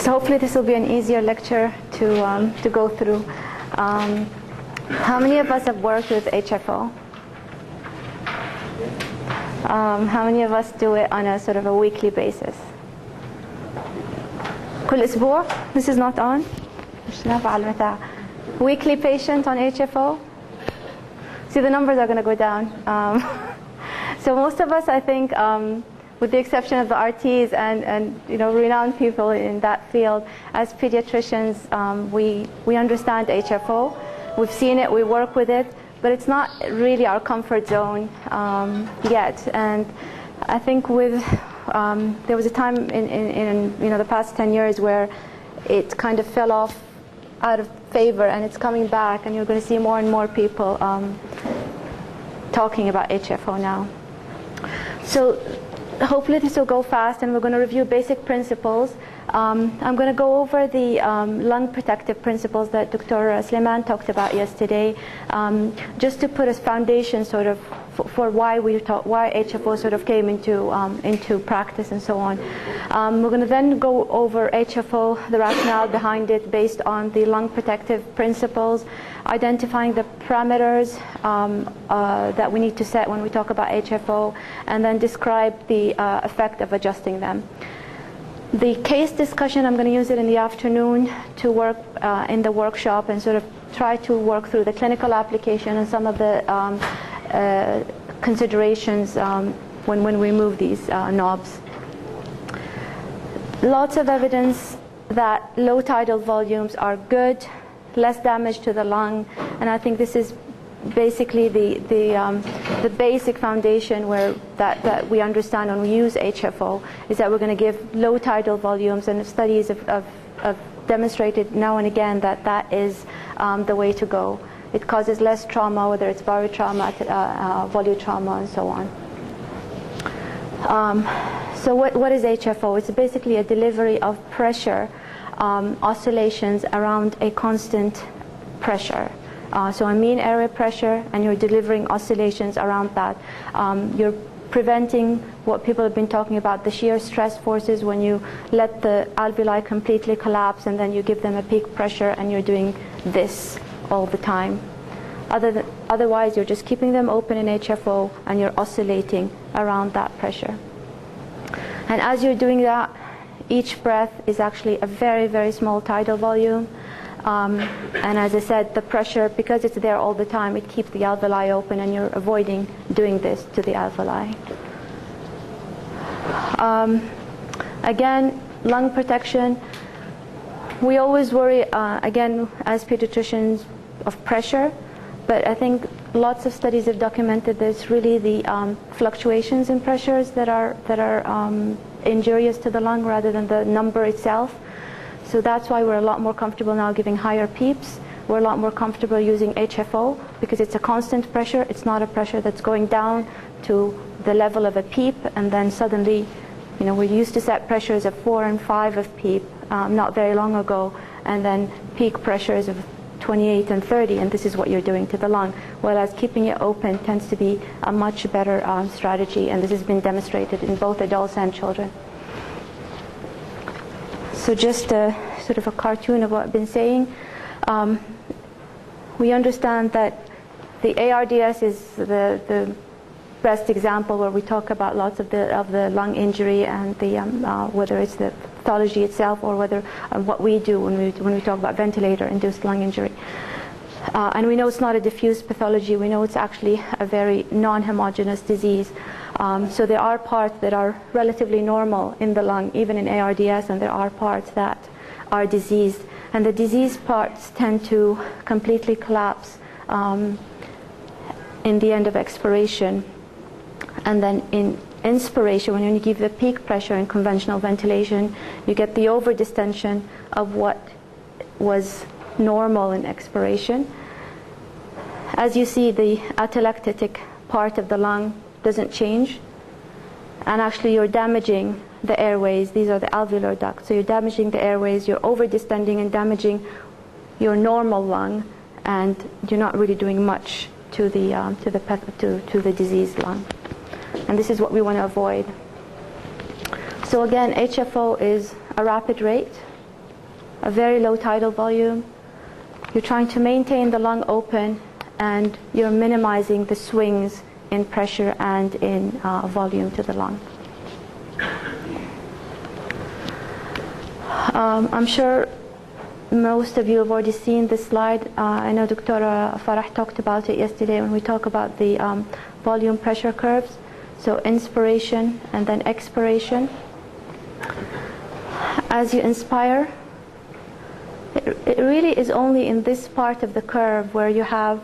So hopefully this will be an easier lecture to go through. How many of us have worked with HFO? How many of us do it on a sort of a weekly basis? كل أسبوع? This is not on? مش نافع المتاع. Weekly patient on HFO? See, the numbers are going to go down. So most of us, I think, with the exception of the RTs and renowned people in that field, as pediatricians, we understand HFO. We've seen it, we work with it, but it's not really our comfort zone yet. And I think there was a time in the past 10 years where it kind of fell off out of favor, and it's coming back, and you're going to see more and more people talking about HFO now. So hopefully this will go fast, and we're going to review basic principles. I'm going to go over the lung protective principles that Dr. Sleman talked about yesterday, just to put a foundation sort of for why HFO sort of came into practice and so on. We're going to then go over HFO, the rationale behind it based on the lung protective principles, identifying the parameters that we need to set when we talk about HFO, and then describe the effect of adjusting them. The case discussion, I'm going to use it in the afternoon to work in the workshop and sort of try to work through the clinical application and some of the considerations when we move these knobs. Lots of evidence that low tidal volumes are good, less damage to the lung, and I think this is basically the basic foundation that we understand when we use HFO, is that we're going to give low tidal volumes, and studies have demonstrated now and again that is the way to go. It causes less trauma, whether it's barotrauma, volutrauma, and so on. So what is HFO? It's basically a delivery of pressure oscillations around a constant pressure. So a mean area pressure, and you're delivering oscillations around that. You're preventing what people have been talking about, the shear stress forces, when you let the alveoli completely collapse and then you give them a peak pressure and you're doing this all the time. Otherwise, you're just keeping them open in HFO and you're oscillating around that pressure. And as you're doing that, each breath is actually a very, very small tidal volume. And as I said, the pressure, because it's there all the time, it keeps the alveoli open, and you're avoiding doing this to the alveoli. Again, lung protection. We always worry, again, as pediatricians, of pressure, but I think lots of studies have documented there's really the fluctuations in pressures that are injurious to the lung rather than the number itself. So that's why we're a lot more comfortable now giving higher PEEPs. We're a lot more comfortable using HFO because it's a constant pressure. It's not a pressure that's going down to the level of a PEEP, and then suddenly, we used to set pressures of 4 and 5 of PEEP not very long ago, and then peak pressures of 28 and 30, and this is what you're doing to the lung. Whereas keeping it open tends to be a much better strategy, and this has been demonstrated in both adults and children. So just sort of a cartoon of what I've been saying. We understand that the ARDS is the best example where we talk about lots of the lung injury and the whether it's the pathology itself or whether what we do when we talk about ventilator-induced lung injury. And we know it's not a diffuse pathology. We know it's actually a very non-homogeneous disease. So there are parts that are relatively normal in the lung, even in ARDS, and there are parts that are diseased. And the diseased parts tend to completely collapse in the end of expiration. And then in inspiration, when you give the peak pressure in conventional ventilation, you get the overdistension of what was normal in expiration. As you see, the atelectatic part of the lung doesn't change, and actually you're damaging the airways. These are the alveolar ducts, so you're damaging the airways, you're over-distending and damaging your normal lung, and you're not really doing much to the diseased lung. And this is what we want to avoid. So again, HFO is a rapid rate, a very low tidal volume. You're trying to maintain the lung open, and you're minimizing the swings in pressure and in volume to the lung. I'm sure most of you have already seen this slide. I know Dr. Farah talked about it yesterday when we talked about the volume pressure curves. So inspiration and then expiration. As you inspire, it really is only in this part of the curve where you have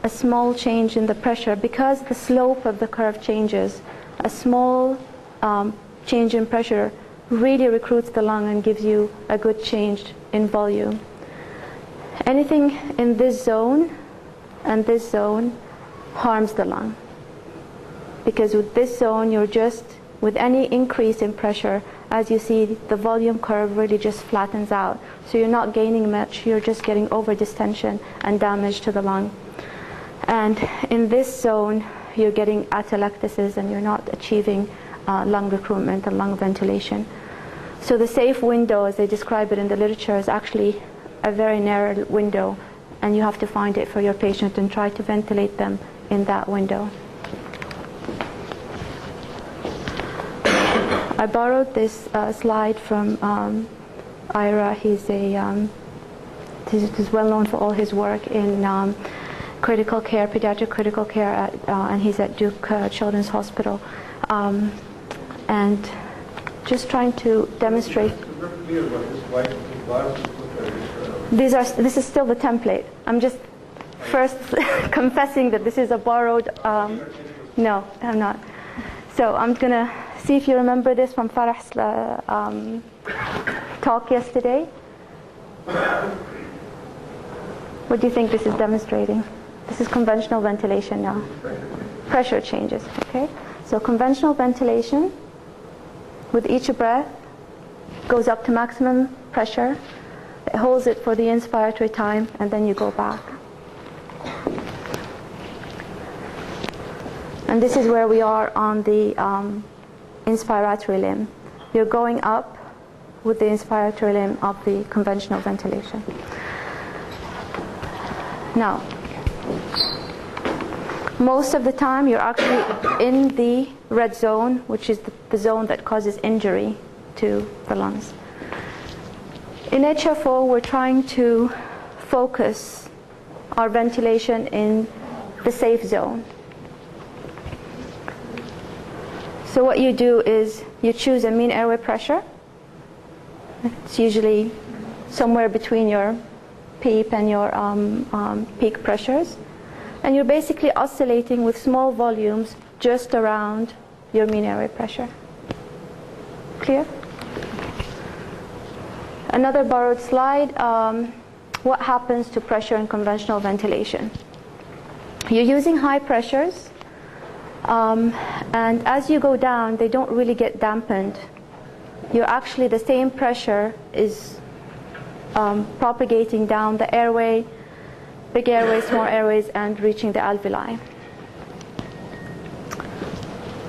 a small change in the pressure, because the slope of the curve changes. A small change in pressure really recruits the lung and gives you a good change in volume. Anything in this zone and this zone harms the lung, because with this zone you're just, with any increase in pressure, as you see, the volume curve really just flattens out. So you're not gaining much, you're just getting over distension and damage to the lung. And in this zone, you're getting atelectasis and you're not achieving lung recruitment and lung ventilation. So the safe window, as they describe it in the literature, is actually a very narrow window, and you have to find it for your patient and try to ventilate them in that window. I borrowed this slide from Ira. He's well known for all his work in critical care, pediatric critical care, and he's at Duke Children's Hospital. And just trying to demonstrate. This is still the template. I'm just first confessing that this is a borrowed. No, I'm not. So I'm gonna see if you remember this from Farah's talk yesterday. What do you think this is demonstrating? This is conventional ventilation now. Pressure changes, okay? So conventional ventilation, with each breath, goes up to maximum pressure. It holds it for the inspiratory time, and then you go back. And this is where we are on the inspiratory limb. You're going up with the inspiratory limb of the conventional ventilation. Now, most of the time you're actually in the red zone, which is the zone that causes injury to the lungs. In HFO, we're trying to focus our ventilation in the safe zone. So what you do is you choose a mean airway pressure. It's usually somewhere between your PEEP and your peak pressures. And you're basically oscillating with small volumes just around your mean airway pressure. Clear? Another borrowed slide. What happens to pressure in conventional ventilation? You're using high pressures. And as you go down, they don't really get dampened. You're actually, the same pressure is propagating down the airway, big airways, small airways, and reaching the alveoli.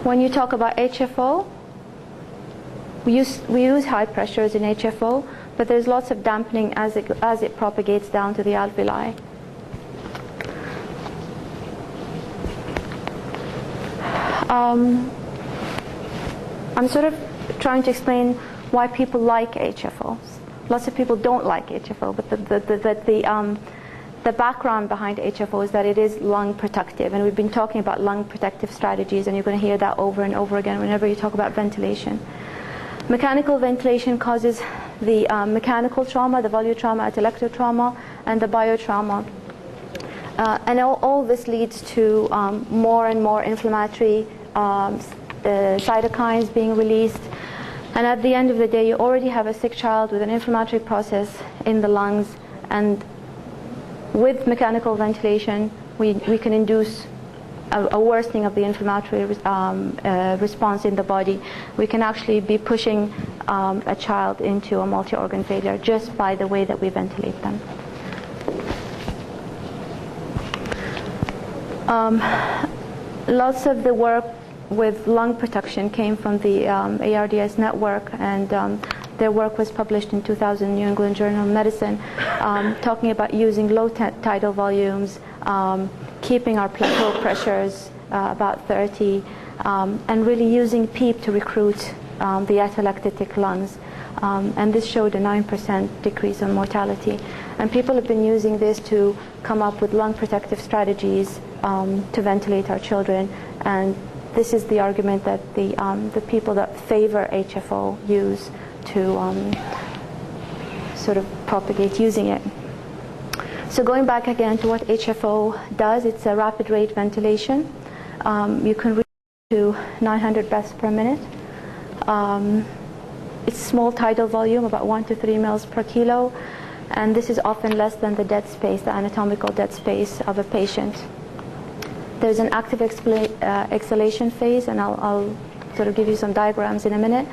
When you talk about HFO, we use high pressures in HFO, but there's lots of dampening as it propagates down to the alveoli. I'm sort of trying to explain why people like HFOs. Lots of people don't like HFO, but the background behind HFO is that it is lung protective, and we've been talking about lung protective strategies, and you're going to hear that over and over again whenever you talk about ventilation. Mechanical ventilation causes the mechanical trauma, the volume trauma, atelectasis trauma, and the biotrauma. And all this leads to more and more inflammatory cytokines being released. And at the end of the day, you already have a sick child with an inflammatory process in the lungs. And with mechanical ventilation, we can induce a worsening of the inflammatory response in the body. We can actually be pushing a child into a multi-organ failure just by the way that we ventilate them. Lots of the work with lung protection came from the ARDS network, and their work was published in 2000 New England Journal of Medicine, talking about using low tidal volumes, keeping our plateau pressures about 30, and really using PEEP to recruit the atelectatic lungs. And this showed a 9% decrease in mortality. And people have been using this to come up with lung protective strategies to ventilate our children. And this is the argument that the people that favor HFO use to sort of propagate using it. So going back again to what HFO does, it's a rapid rate ventilation. You can reach to 900 breaths per minute. It's small tidal volume, about 1 to 3 mils per kilo, and this is often less than the dead space, the anatomical dead space of a patient. There's an active exhalation phase, and I'll sort of give you some diagrams in a minute.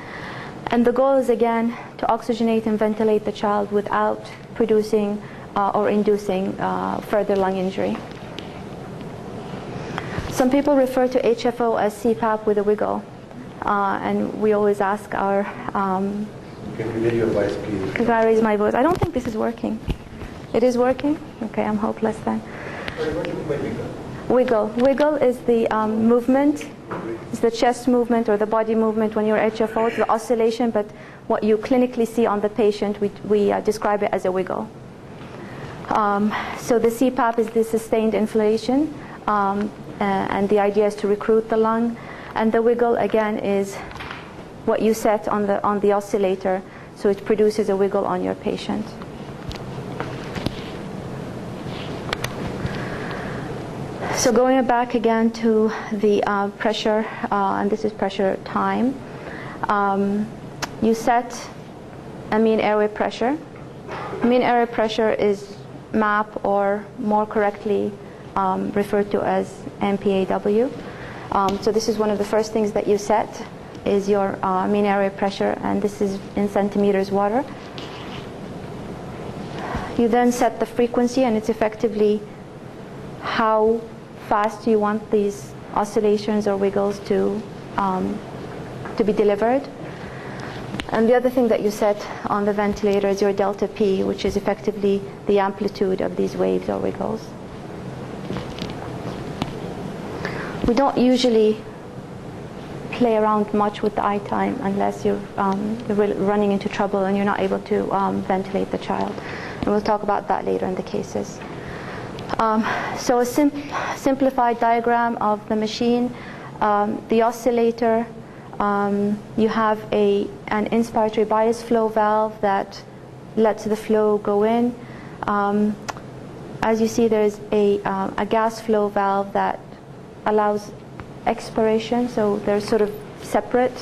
And the goal is, again, to oxygenate and ventilate the child without producing or inducing further lung injury. Some people refer to HFO as CPAP with a wiggle. And we always ask our... Can you video voice, please? Can I raise my voice? I don't think this is working. It is working? Okay, I'm hopeless then. Sorry, what do you mean by wiggle? Wiggle. Wiggle is the movement. It's the chest movement or the body movement when you're HFO. It's the oscillation, but what you clinically see on the patient, we describe it as a wiggle. So the CPAP is the sustained inflation, and the idea is to recruit the lung. And the wiggle, again, is what you set on the oscillator, so it produces a wiggle on your patient. So going back again to the pressure, and this is pressure time, you set a mean airway pressure. Mean airway pressure is MAP, or more correctly referred to as MPAW. So this is one of the first things that you set, is your mean airway pressure, and this is in centimeters water. You then set the frequency, and it's effectively how fast you want these oscillations or wiggles to be delivered. And the other thing that you set on the ventilator is your delta P, which is effectively the amplitude of these waves or wiggles. We don't usually play around much with the eye time unless you're running into trouble and you're not able to ventilate the child. And we'll talk about that later in the cases. So a simplified diagram of the machine. The oscillator, you have an inspiratory bias flow valve that lets the flow go in. As you see, there's a gas flow valve that allows expiration, so they're sort of separate.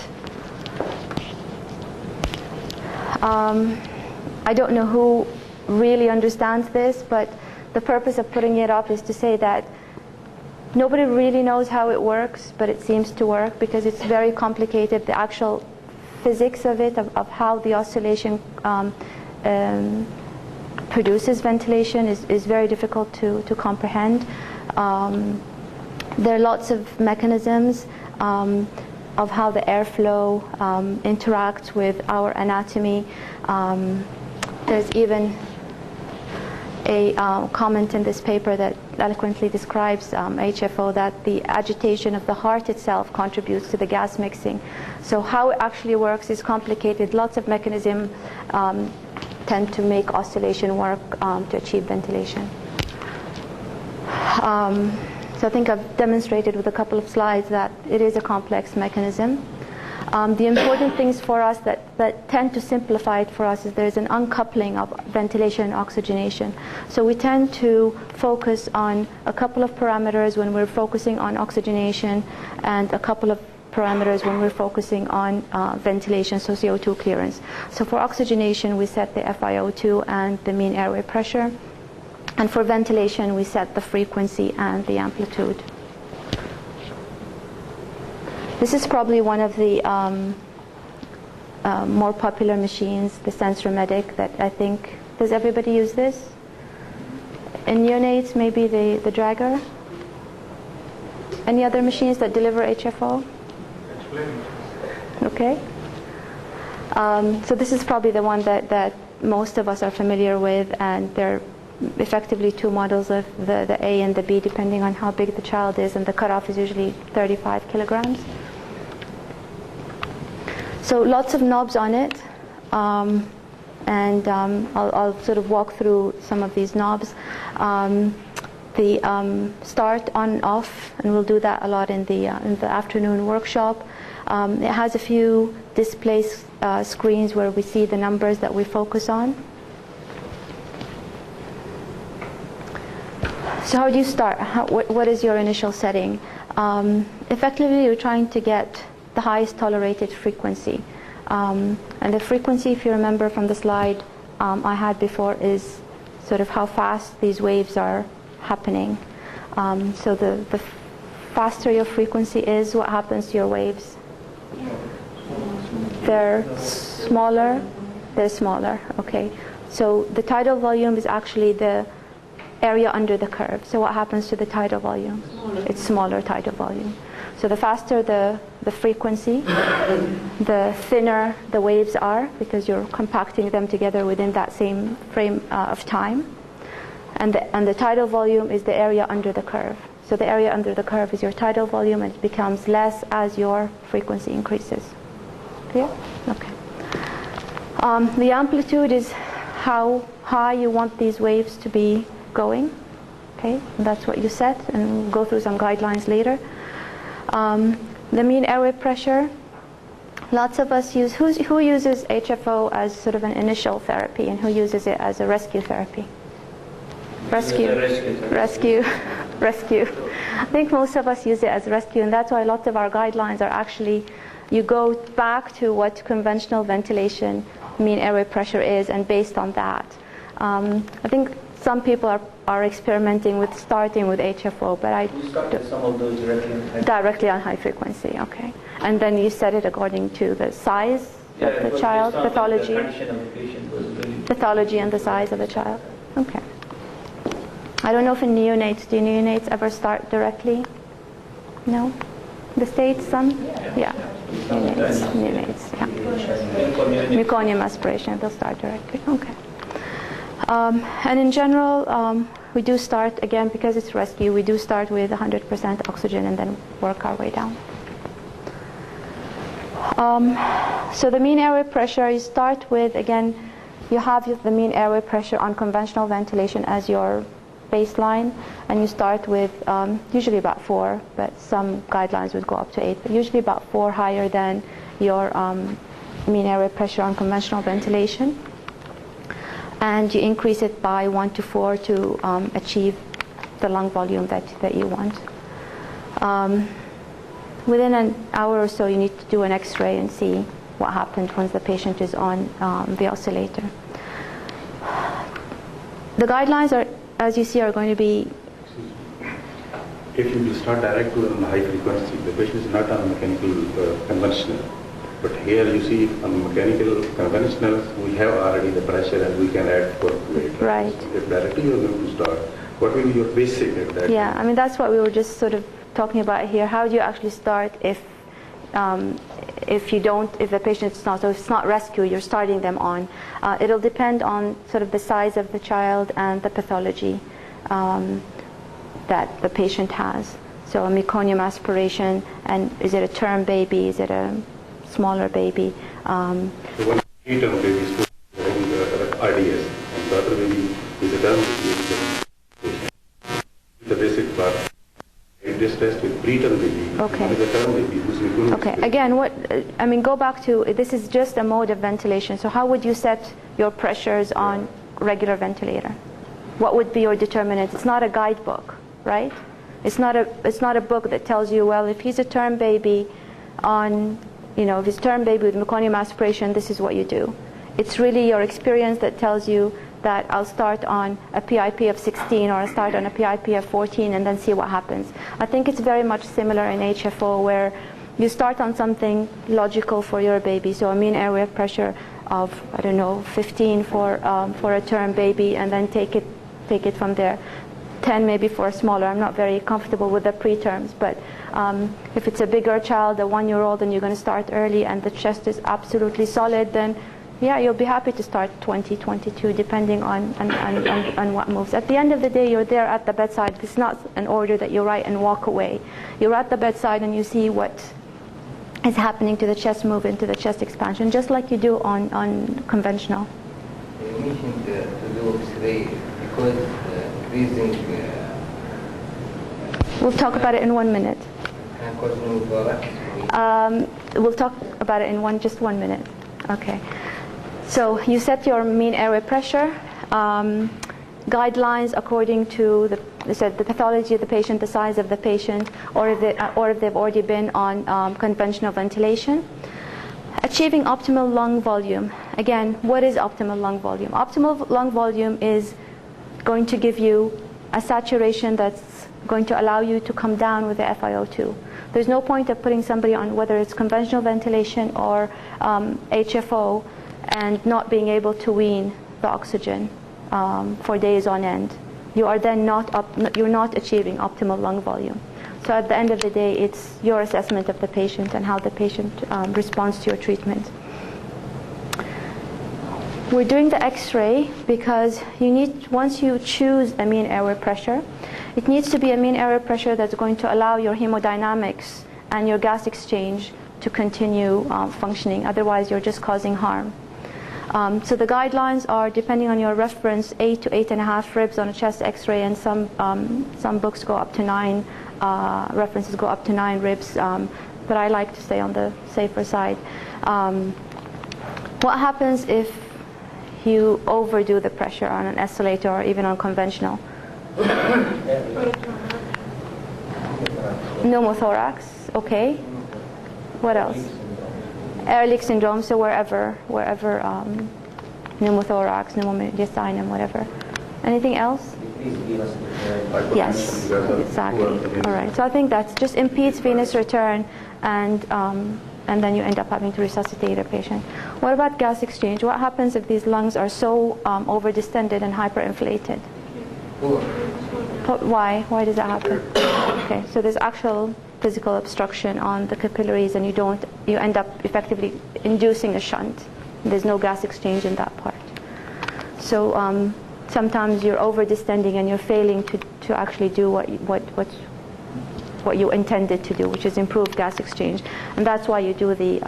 I don't know who really understands this, but the purpose of putting it up is to say that nobody really knows how it works, but it seems to work because it's very complicated. The actual physics of it, of how the oscillation produces ventilation is very difficult to comprehend. There are lots of mechanisms of how the airflow interacts with our anatomy. There's even a comment in this paper that eloquently describes HFO, that the agitation of the heart itself contributes to the gas mixing. So how it actually works is complicated. Lots of mechanisms tend to make oscillation work to achieve ventilation. So I think I've demonstrated with a couple of slides that it is a complex mechanism. The important things for us that tend to simplify it for us is there's an uncoupling of ventilation and oxygenation. So we tend to focus on a couple of parameters when we're focusing on oxygenation, and a couple of parameters when we're focusing on ventilation, so CO2 clearance. So for oxygenation, we set the FiO2 and the mean airway pressure. And for ventilation, we set the frequency and the amplitude. This is probably one of the more popular machines, the SensorMedic, that I think, does everybody use this? In neonates, maybe the Dragger? Any other machines that deliver HFO? Okay. So this is probably the one that most of us are familiar with, and they're effectively two models of the A and the B, depending on how big the child is, and the cutoff is usually 35 kilograms. So lots of knobs on it, and I'll sort of walk through some of these knobs. The start, on, off, and we'll do that a lot in the afternoon workshop. It has a few display screens where we see the numbers that we focus on. So how do you start? What is your initial setting? Effectively, you're trying to get the highest tolerated frequency. And the frequency, if you remember from the slide I had before, is sort of how fast these waves are happening. So the faster your frequency is, what happens to your waves? They're smaller. They're smaller. Okay. So the tidal volume is actually the area under the curve. So what happens to the tidal volume? It's smaller tidal volume. So the faster the frequency, the thinner the waves are, because you're compacting them together within that same frame of time. And the tidal volume is the area under the curve. So the area under the curve is your tidal volume, and it becomes less as your frequency increases. Clear? Okay. The amplitude is how high you want these waves to be going. Okay, and that's what you set, and we'll go through some guidelines later. The mean airway pressure. Lots of us use, who uses HFO as sort of an initial therapy, and who uses it as a rescue therapy? Rescue. I think most of us use it as rescue, and that's why lots of our guidelines are actually, you go back to what conventional ventilation mean airway pressure is, and based on that. I think some people are experimenting with starting with HFO, but I start with some of those directly on high frequency. Okay, and then you set it according to the size of the child, pathology, pathology and the size of the child. Okay. I don't know if in neonates, do neonates ever start directly? No? The States, some? Yeah. Neonates, yeah. Meconium aspiration, they'll start directly. Okay. And in general, we do start, again, because it's rescue, we do start with 100% oxygen and then work our way down. So the mean airway pressure, you start with, again, you have the mean airway pressure on conventional ventilation as your baseline, and you start with usually about 4, but some guidelines would go up to 8, but usually about 4 higher than your mean airway pressure on conventional ventilation. And you increase it by 1 to 4 to achieve the lung volume that you want. Within an hour or so, you need to do an X-ray and see what happened once the patient is on the oscillator. The guidelines are, as you see, are going to be. If you start direct to on high frequency, the patient is not on mechanical conventional. But here you see on mechanical conventional, we have already the pressure and we can add for later. Right. So if directly you are going to start, what will be your basic at that? Yeah, I mean that's what we were just sort of talking about here. How do you actually start if the patient is not, so if it's not rescue, you're starting them on. It'll depend on sort of the size of the child and the pathology that the patient has. So a meconium aspiration, and is it a term baby? Is it a smaller baby? So one preterm baby is RDS, and the other baby is a term baby. The basic part. This test with preterm baby. Okay. Is a term baby who's meconium. Okay. Again, go back to, this is just a mode of ventilation. So how would you set your pressures on regular ventilator? What would be your determinant? It's not a guidebook, right? It's not a book that tells you, well, if he's a term baby on, if he's a term baby with meconium aspiration, this is what you do. It's really your experience that tells you that I'll start on a PIP of 16 or I'll start on a PIP of 14 and then see what happens. I think it's very much similar in HFO, where you start on something logical for your baby, so a mean airway pressure of, 15 for a term baby, and then take it from there. 10 maybe for a smaller. I'm not very comfortable with the preterms, but if it's a bigger child, a 1-year-old, and you're going to start early and the chest is absolutely solid, then yeah, you'll be happy to start 20, 22, depending on what moves. At the end of the day, you're there at the bedside. It's not an order that you write and walk away. You're at the bedside and you see what is happening to the chest movement, to the chest expansion, just like you do on conventional. You mentioned to do X-ray because increasing... We'll talk about it in 1 minute. Can cause pneumothorax? We'll talk about it in just 1 minute. Okay. So you set your mean airway pressure. Guidelines according to the pathology of the patient, the size of the patient, or if they've already been on conventional ventilation. Achieving optimal lung volume. Again, what is optimal lung volume? Optimal lung volume is going to give you a saturation that's going to allow you to come down with the FiO2. There's no point of putting somebody on whether it's conventional ventilation or HFO and not being able to wean the oxygen for days on end. You are then you're not achieving optimal lung volume. So at the end of the day, it's your assessment of the patient and how the patient responds to your treatment. We're doing the X-ray because once you choose a mean airway pressure, it needs to be a mean airway pressure that's going to allow your hemodynamics and your gas exchange to continue functioning. Otherwise, you're just causing harm. So the guidelines are, depending on your reference, 8 to 8.5 ribs on a chest X-ray, and some books go up to 9. References go up to 9 ribs, but I like to stay on the safer side. What happens if you overdo the pressure on an escalator or even on conventional? Pneumothorax, okay. What else? Air leak syndrome, so wherever pneumothorax, pneumomediastinum, whatever. Anything else? Yes, exactly. All right. So I think that just impedes venous return, and then you end up having to resuscitate a patient. What about gas exchange? What happens if these lungs are so overdistended and hyperinflated? Why? Why does that happen? Okay. So there's actual physical obstruction on the capillaries, and you end up effectively inducing a shunt. There's no gas exchange in that part. So sometimes you're over distending and you're failing to actually do what you intended to do, which is improve gas exchange, and that's why you do the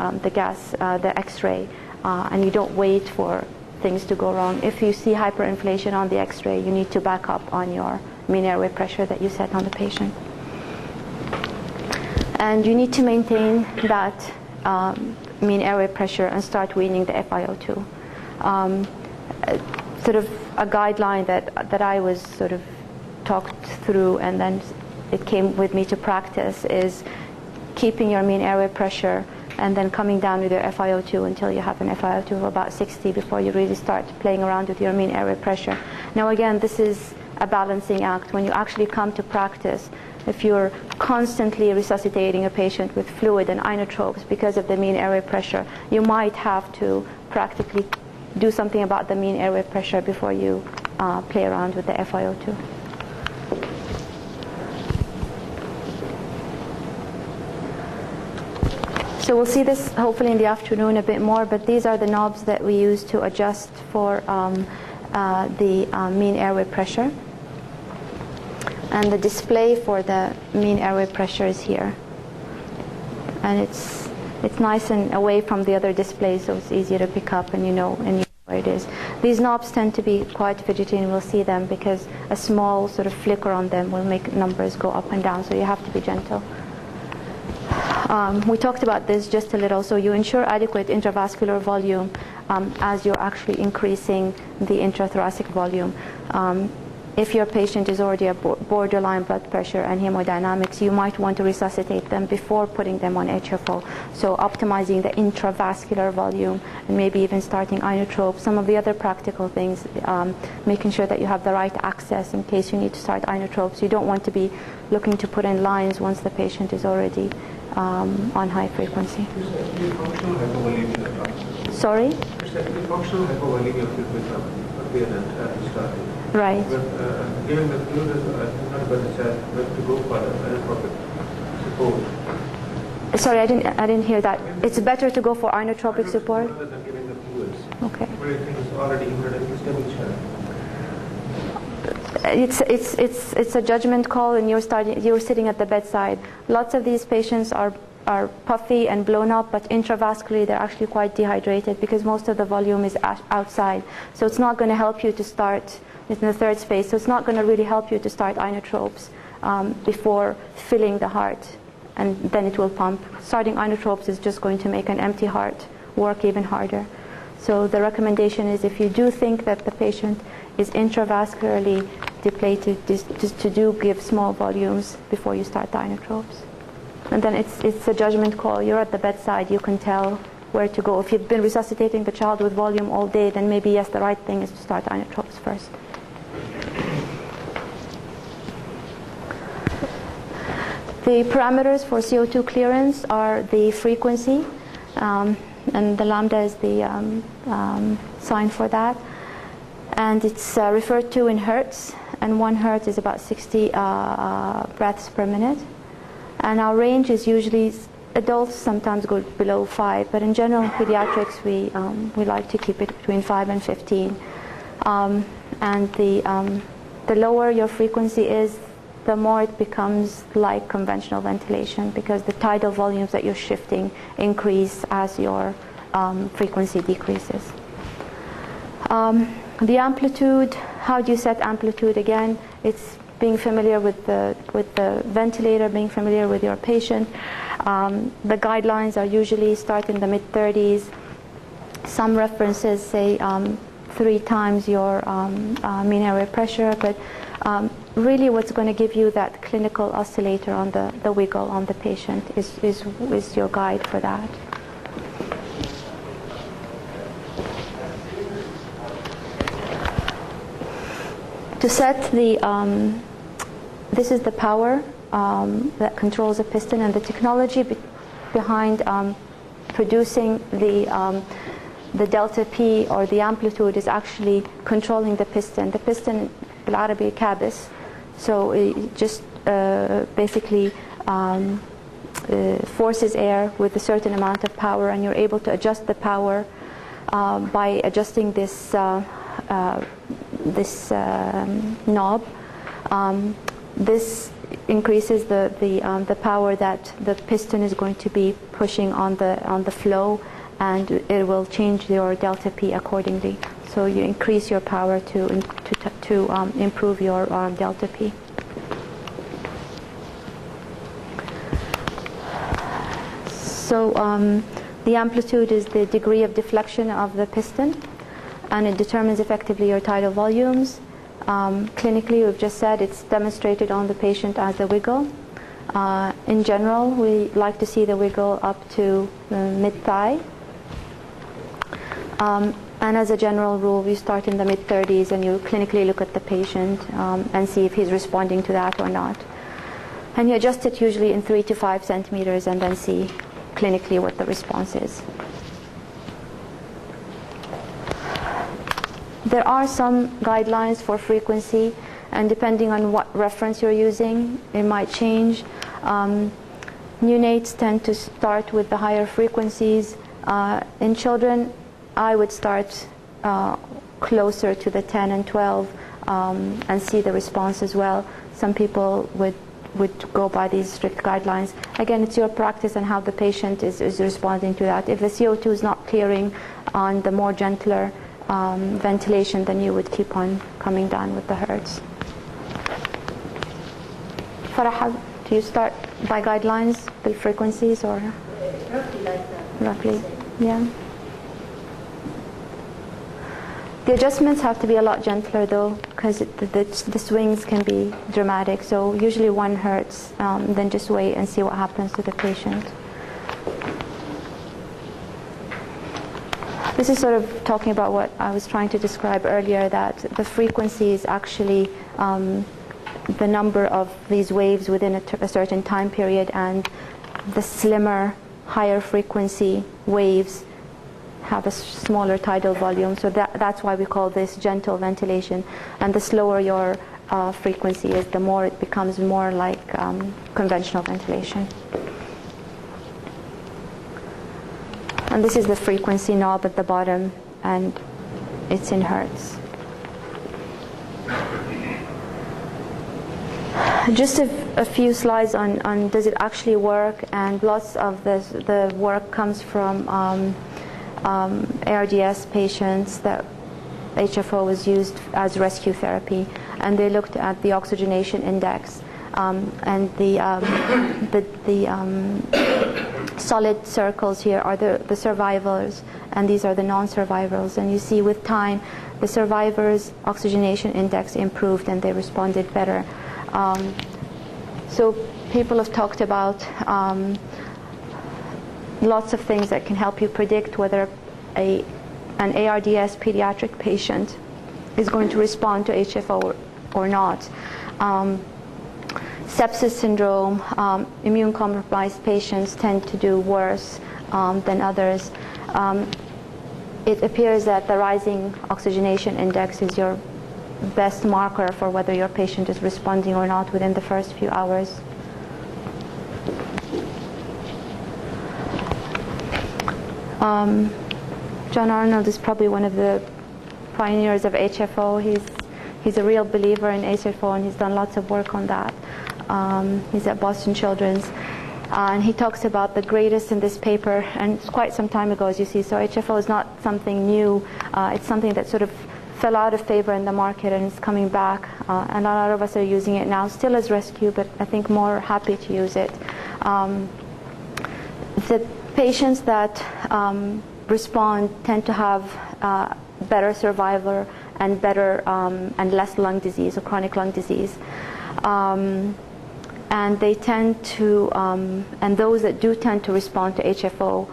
X-ray, and you don't wait for things to go wrong. If you see hyperinflation on the X-ray, you need to back up on your mean airway pressure that you set on the patient. And you need to maintain that mean airway pressure and start weaning the FiO2. Sort of a guideline that I was sort of talked through, and then it came with me to practice, is keeping your mean airway pressure and then coming down with your FiO2 until you have an FiO2 of about 60 before you really start playing around with your mean airway pressure. Now again, this is a balancing act. When you actually come to practice, if you're constantly resuscitating a patient with fluid and inotropes because of the mean airway pressure, you might have to practically do something about the mean airway pressure before you play around with the FiO2. So we'll see this hopefully in the afternoon a bit more, but these are the knobs that we use to adjust for the mean airway pressure. And the display for the mean airway pressure is here. And it's nice and away from the other displays, so it's easier to pick up, and you know where it is. These knobs tend to be quite fidgety, and we'll see them because a small sort of flicker on them will make numbers go up and down, so you have to be gentle. We talked about this just a little. So you ensure adequate intravascular volume as you're actually increasing the intrathoracic volume. If your patient is already at borderline blood pressure and hemodynamics, you might want to resuscitate them before putting them on HFO. So optimizing the intravascular volume and maybe even starting inotropes. Some of the other practical things, making sure that you have the right access in case you need to start inotropes. You don't want to be looking to put in lines once the patient is already on high frequency. Sorry? the functional hypovolemia appear at starting. Right. But given the fluid is not going to go for inotropic support. Sorry, I didn't hear that. It's better to go for inotropic support? Rather than giving the fluids. Okay. Where you think it's already in a stable chair. It's a judgment call, and you're sitting at the bedside. Lots of these patients are puffy and blown up, but intravascularly they're actually quite dehydrated because most of the volume is outside. So it's not going to help you to start in the third space. So it's not going to really help you to start inotropes before filling the heart, and then it will pump. Starting inotropes is just going to make an empty heart work even harder. So the recommendation is, if you do think that the patient is intravascularly depleted, just to give small volumes before you start the inotropes. And then it's a judgment call. You're at the bedside, you can tell where to go. If you've been resuscitating the child with volume all day, then maybe yes, the right thing is to start inotropes first. The parameters for CO2 clearance are the frequency, and the lambda is the sign for that. And it's referred to in hertz, and 1 hertz is about 60 breaths per minute. And our range is usually, adults sometimes go below 5, but in general in pediatrics we like to keep it between 5 and 15. And the lower your frequency is, the more it becomes like conventional ventilation, because the tidal volumes that you're shifting increase as your frequency decreases. The amplitude, how do you set amplitude? Again, it's being familiar with the ventilator, being familiar with your patient. The guidelines are usually start in the mid-30s. Some references say 3 times your mean area pressure, but really what's going to give you that clinical oscillator on the wiggle on the patient is your guide for that. To set the, this is the power that controls the piston, and the technology behind producing the delta P or the amplitude is actually controlling the piston. The piston بالعربي كابس, so it just basically forces air with a certain amount of power, and you're able to adjust the power by adjusting this knob. This increases the power that the piston is going to be pushing on the flow, and it will change your delta P accordingly. So you increase your power to improve your delta P. So the amplitude is the degree of deflection of the piston, and it determines effectively your tidal volumes. Clinically, we've just said it's demonstrated on the patient as a wiggle. In general, we like to see the wiggle up to mid-thigh. And as a general rule, we start in the mid-30s, and you clinically look at the patient and see if he's responding to that or not. And you adjust it usually in 3 to 5 centimeters, and then see clinically what the response is. There are some guidelines for frequency, and depending on what reference you're using, it might change. Neonates tend to start with the higher frequencies. In children, I would start closer to the 10 and 12 and see the response as well. Some people would go by these strict guidelines. Again, it's your practice and how the patient is responding to that. If the CO2 is not clearing on the more gentler ventilation, then you would keep on coming down with the hertz. Farah, do you start by guidelines, the frequencies, or? Roughly like that. Roughly, yeah. The adjustments have to be a lot gentler though, because the swings can be dramatic. So usually 1 hertz, then just wait and see what happens to the patient. This is sort of talking about what I was trying to describe earlier, that the frequency is actually the number of these waves within a certain time period, and the slimmer, higher frequency waves have a smaller tidal volume. So that's why we call this gentle ventilation. And the slower your frequency is, the more it becomes more like conventional ventilation. And this is the frequency knob at the bottom, and it's in hertz. Just a few slides on does it actually work, and lots of the work comes from ARDS patients that HFO was used as rescue therapy, and they looked at the oxygenation index, and the solid circles here are the survivors, and these are the non-survivors. And you see with time the survivors' oxygenation index improved and they responded better. So people have talked about lots of things that can help you predict whether an ARDS pediatric patient is going to respond to HFO or not. Sepsis syndrome, immune-compromised patients tend to do worse than others. It appears that the rising oxygenation index is your best marker for whether your patient is responding or not within the first few hours. John Arnold is probably one of the pioneers of HFO. He's a real believer in HFO, and he's done lots of work on that. He's at Boston Children's, and he talks about the greatest in this paper, and it's quite some time ago, as you see. So HFO is not something new. It's something that sort of fell out of favor in the market and is coming back, and a lot of us are using it now, still as rescue, but I think more happy to use it. The patients that respond tend to have better survival and better and less lung disease or chronic lung disease. And they tend to, and those that do tend to respond to HFO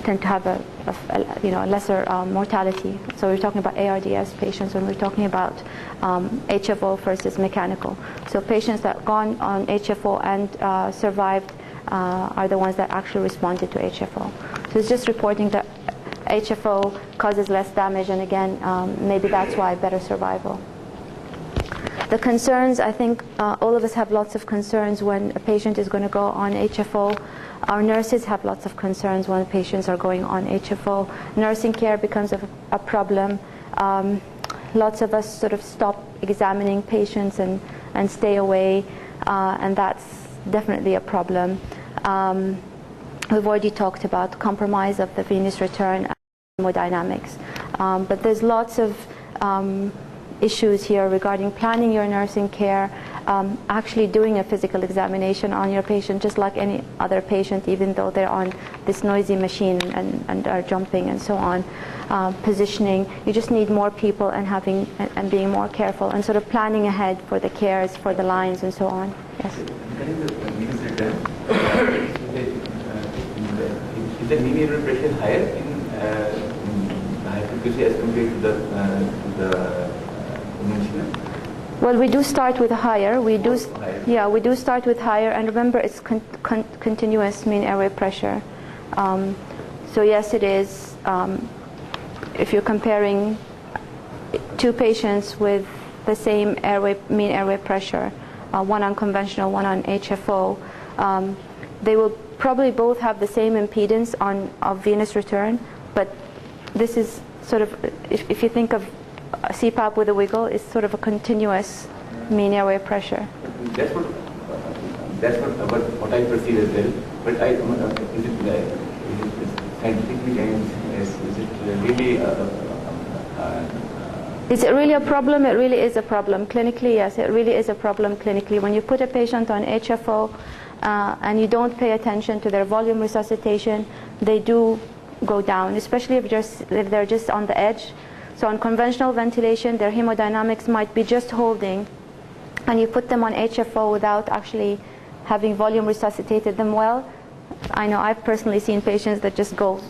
tend to have a lesser mortality. So we're talking about ARDS patients when we're talking about HFO versus mechanical. So patients that gone on HFO and survived are the ones that actually responded to HFO. So it's just reporting that HFO causes less damage, and again, maybe that's why better survival. The concerns, I think all of us have lots of concerns when a patient is going to go on HFO. Our nurses have lots of concerns when patients are going on HFO. Nursing care becomes a problem. Lots of us sort of stop examining patients and stay away, and that's definitely a problem. We've already talked about compromise of the venous return and hemodynamics. But there's lots of issues here regarding planning your nursing care, actually doing a physical examination on your patient just like any other patient, even though they're on this noisy machine and are jumping and so on. Positioning, you just need more people and being more careful and sort of planning ahead for the cares, for the lines and so on. Yes? Is the mean airway pressure higher in high frequency as compared to the conventional? Well, we do start with higher. We do start with higher, and remember, it's continuous mean airway pressure. So yes, it is. If you're comparing two patients with the same mean airway pressure, one on conventional, one on HFO, they will probably both have the same impedance of venous return, but this is sort of, if you think of a CPAP with a wiggle, it's sort of a continuous mean airway pressure. That's what I perceive as well. But is it scientifically, is it really is it really a problem? It really is a problem. Clinically, yes, it really is a problem clinically. When you put a patient on HFO and you don't pay attention to their volume resuscitation, they do go down, especially if they're just on the edge. So on conventional ventilation, their hemodynamics might be just holding, and you put them on HFO without actually having volume resuscitated them well. I know I've personally seen patients that just go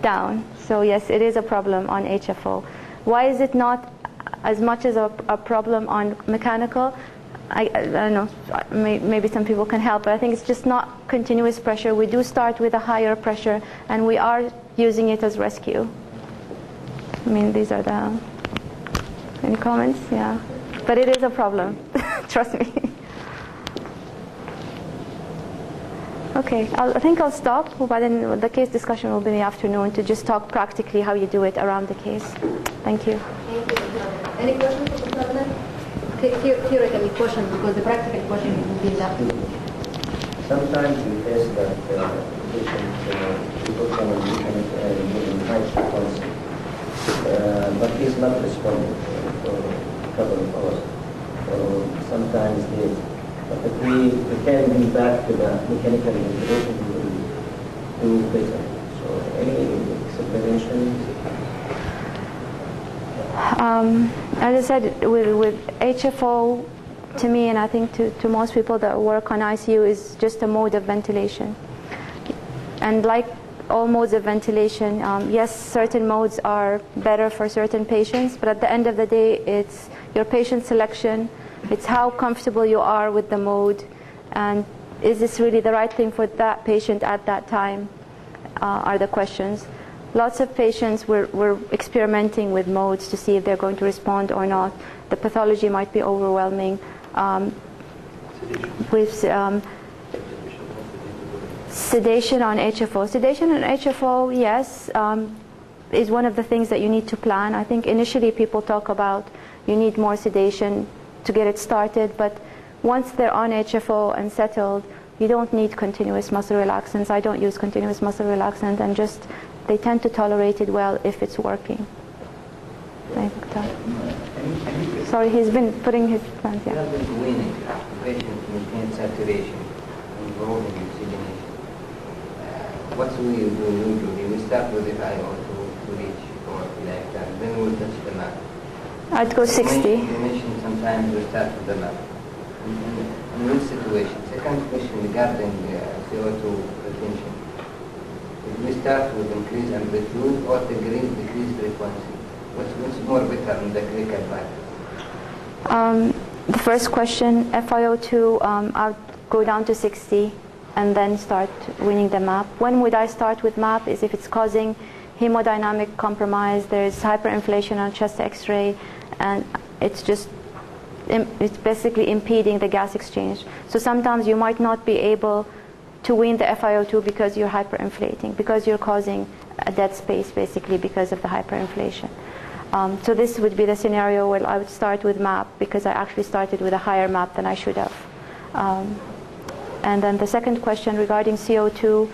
down. So yes, it is a problem on HFO. Why is it not as much as a problem on mechanical? I don't know, maybe some people can help, but I think it's just not continuous pressure. We do start with a higher pressure, and we are using it as rescue. I mean, these are the... Any comments? Yeah. But it is a problem. Trust me. Okay, I think I'll stop, but then the case discussion will be in the afternoon to just talk practically how you do it around the case. Thank you. Thank you. Any questions for Dr. Manal? Theoretically question, because the practical question will be in the afternoon. Sometimes we face that patients, people come and in high frequency, but he's not responding for a couple of hours. So sometimes but if we can be back to the mechanical ventilation, we will do better. So any explanation? As I said, with HFO, to me, and I think to most people that work on ICU, is just a mode of ventilation. And like all modes of ventilation, yes, certain modes are better for certain patients, but at the end of the day, it's your patient selection, it's how comfortable you are with the mode, and is this really the right thing for that patient at that time, are the questions. Lots of patients we're experimenting with modes to see if they're going to respond or not. The pathology might be overwhelming. With sedation on HFO. Sedation on HFO, yes, is one of the things that you need to plan. I think initially people talk about you need more sedation to get it started, but once they're on HFO and settled, you don't need continuous muscle relaxants. I don't use continuous muscle relaxant, and just they tend to tolerate it well if it's working. Sorry, he's been putting his hands. You have been weaning the patient to maintain saturation and rolling oxygenation. What will you do usually? We start with the IO to reach or like that, then we'll touch the map. I'd go 60. You mentioned sometimes we start with the map. In which situation? Second question regarding CO2 retention. If we start with increased amplitude or decreased frequency, what's more better in the clinical practice? The first question, FiO2, I'll go down to 60 and then start weaning the MAP. When would I start with MAP is if it's causing hemodynamic compromise, there's hyperinflation on chest x-ray, and it's basically impeding the gas exchange. So sometimes you might not be able to wean the FiO2 because you're hyperinflating, because you're causing a dead space basically because of the hyperinflation. So this would be the scenario where I would start with MAP because I actually started with a higher MAP than I should have. And then the second question regarding CO2,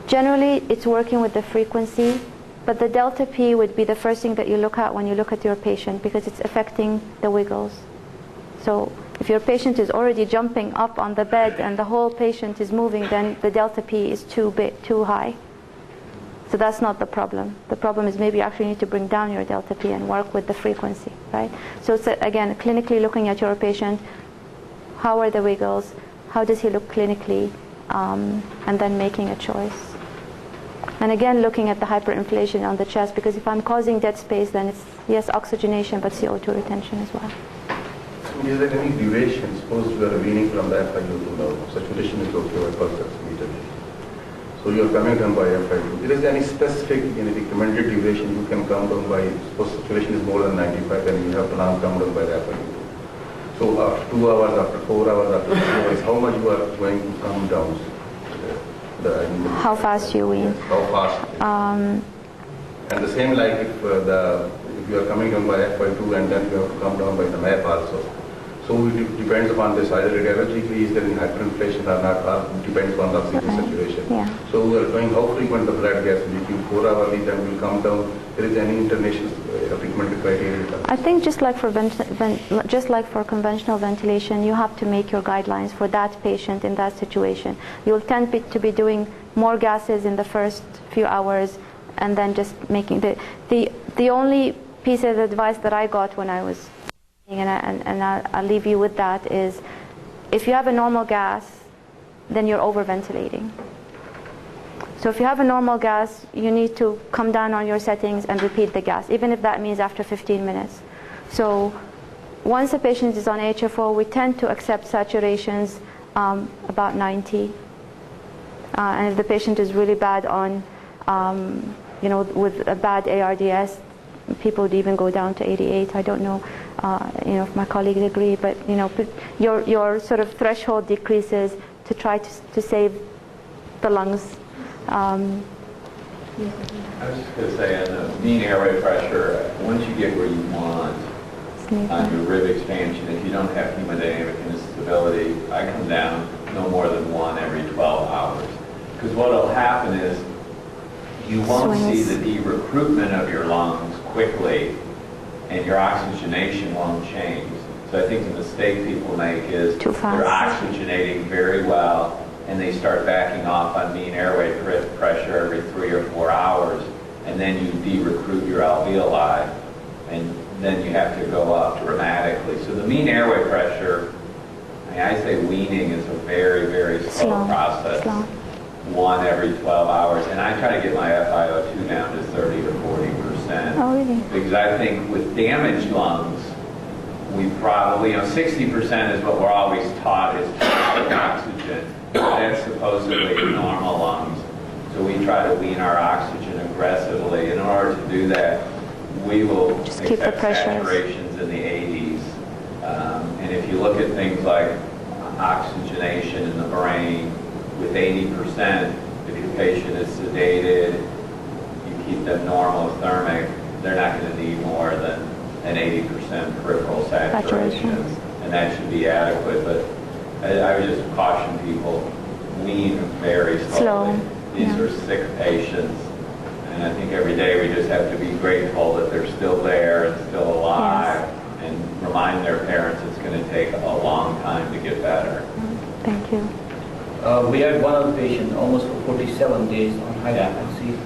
generally it's working with the frequency, but the delta P would be the first thing that you look at when you look at your patient because it's affecting the wiggles. So if your patient is already jumping up on the bed and the whole patient is moving, then the delta P is too high. So that's not the problem. The problem is maybe you actually need to bring down your delta P and work with the frequency, right? So it's, again, clinically looking at your patient, how are the wiggles, how does he look clinically, and then making a choice. And again, looking at the hyperinflation on the chest, because if I'm causing dead space, then it's, yes, oxygenation, but CO2 retention as well. Is there any duration? Suppose you are weaning from the FiO2 now, saturation is okay by pulse oximeter. So you are coming down by FiO2. Is there any specific recommended duration you can come down by? Suppose saturation is more than 95, then you have to now come down by the FiO2. So after 2 hours, after 4 hours, after 6 hours, how much you are going to come down? How fast you wean? How fast? And the same like if you are coming down by FiO2 and then you have to come down by the MAP also. So it depends upon this, either radiologically is there any hyperinflation or not, or it depends on the oxygen saturation. Yeah. So we are going how frequent the blood gas will be, 4 hourly, then will come down. There is any international recommended criteria? I think just like for conventional ventilation, you have to make your guidelines for that patient in that situation. You'll tend to be doing more gases in the first few hours, and then just making the only piece of advice that I got when I was, and I'll leave you with that, is if you have a normal gas, then you're over-ventilating. So if you have a normal gas, you need to come down on your settings and repeat the gas, even if that means after 15 minutes. So once a patient is on HFO, we tend to accept saturations about 90. And if the patient is really bad on, with a bad ARDS, people would even go down to 88. I don't know, if my colleagues agree, but your sort of threshold decreases to try to save the lungs. I was just going to say, on the mean airway pressure, once you get where you want on your rib expansion, if you don't have hemodynamic instability, I come down no more than 1 every 12 hours. Because what will happen is you won't see the de-recruitment of your lungs quickly, and your oxygenation won't change. So I think the mistake people make is they're oxygenating very well, and they start backing off on mean airway pressure every 3 or 4 hours, and then you de-recruit your alveoli, and then you have to go up dramatically. So the mean airway pressure, I say weaning is a very, very slow process. 1 every 12 hours, and I try to get my FiO2 down to 30 to 40%. Oh, really? Because I think with damaged lungs, we probably, 60% is what we're always taught is oxygen. That's supposedly normal lungs. So we try to wean our oxygen aggressively. In order to do that, we will just keep the saturations in the 80s. And if you look at things like oxygenation in the brain, with 80%, if your patient is sedated, you keep them normothermic, they're not going to need more than an 80% peripheral saturation. And that should be adequate. But I would just caution people, wean very slowly. These are sick patients. And I think every day we just have to be grateful that they're still there and still alive, and remind their parents it's going to take a long time to get better. Thank you. We had one of the patients almost for 47 days on high frequency,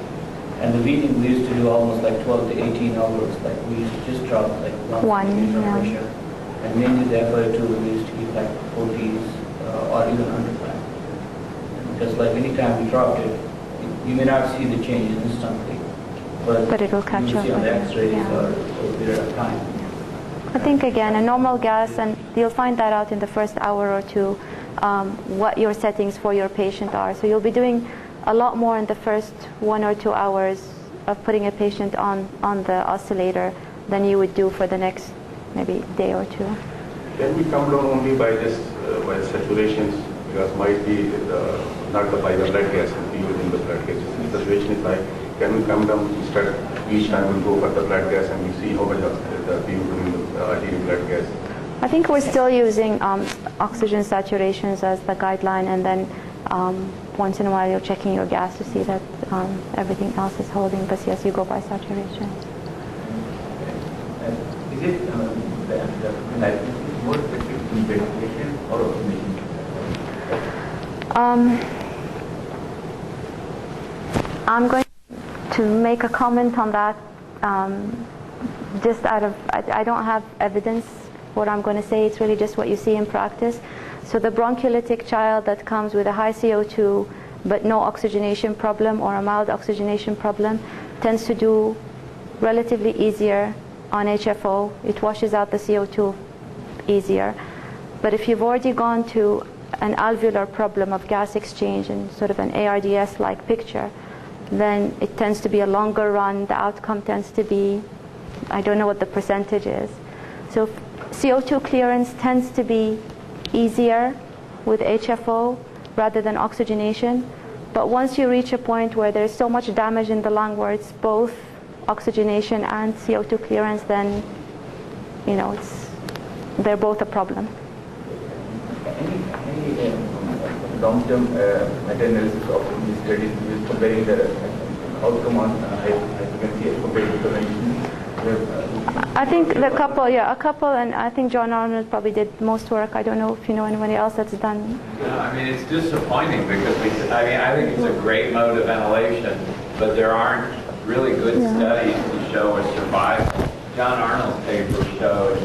and the weaning we used to do almost like 12 to 18 hours. Like we used to just drop like 1 pressure, and mainly the FiO2 we used to keep like 40s or even 100 times. Because like any time we dropped it, you may not see the change instantly, but it will catch up. See on the X-rays or over a period of time. I think again a normal gas, and you'll find that out in the first hour or two. What your settings for your patient are. So you'll be doing a lot more in the first 1 or 2 hours of putting a patient on the oscillator than you would do for the next maybe day or two. Can we come down only by just by saturations, because might be not by the blood gas and be using the blood gas. If the situation is like, can we come down instead each time we go for the blood gas and we see how much of the people in the arterial blood gas? I think we're still using oxygen saturations as the guideline, and then once in a while you're checking your gas to see that everything else is holding. But yes, you go by saturation. Is it more effective in ventilation or oxygenation? I'm going to make a comment on that. Just out of, I don't have evidence. What I'm going to say, it's really just what you see in practice. So the broncholytic child that comes with a high CO2 but no oxygenation problem or a mild oxygenation problem tends to do relatively easier on HFO. It washes out the CO2 easier. But if you've already gone to an alveolar problem of gas exchange and sort of an ARDS-like picture, then it tends to be a longer run. The outcome tends to be, I don't know what the percentage is. So CO2 clearance tends to be easier with HFO rather than oxygenation. But once you reach a point where there's so much damage in the lung where it's both oxygenation and CO2 clearance, then they're both a problem. Any long-term meta-analysis of these studies with comparing the outcome on high-frequency as compared to prevention? I think a couple, and I think John Arnold probably did most work. I don't know if you know anybody else that's done. I mean, it's disappointing because I think it's a great mode of ventilation, but there aren't really good studies to show a survival. John Arnold's paper showed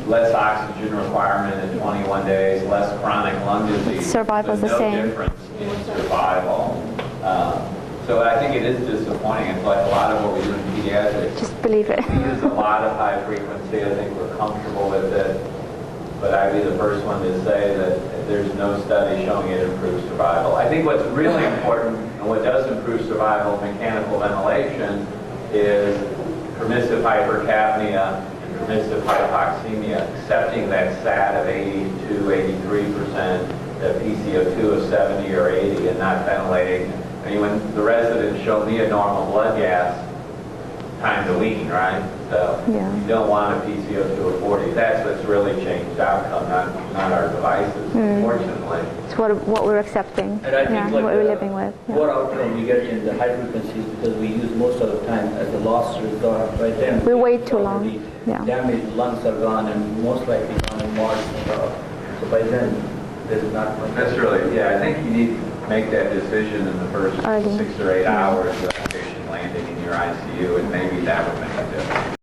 less oxygen requirement in 21 days, less chronic lung disease. Survival's the same. No difference in survival. So I think it is disappointing. It's like a lot of what we do in pediatrics. Just believe it. We use a lot of high frequency. I think we're comfortable with it. but I'd be the first one to say that there's no study showing it improves survival. I think what's really important and what does improve survival in mechanical ventilation is permissive hypercapnia and permissive hypoxemia, accepting that SAT of 82, 83%, the PCO2 of 70 or 80, and not ventilating. I mean, when the residents show me a normal blood gas, time to wean, right? So Yeah. you don't want a PCO2 of 40. That's what's really changed outcome, not our devices, unfortunately. It's what we're accepting. And I think Yeah, like what we're living with. Yeah. what outcome we get in the high frequencies because we use most of the time as the loss result right then. We wait too long. Already Yeah. Damaged lungs are gone and most likely gone in March. So by then, there's not much. That's really, yeah, I think you need to make that decision in the first Early. 6 or 8 hours of the patient landing in your ICU, and maybe that would make a difference.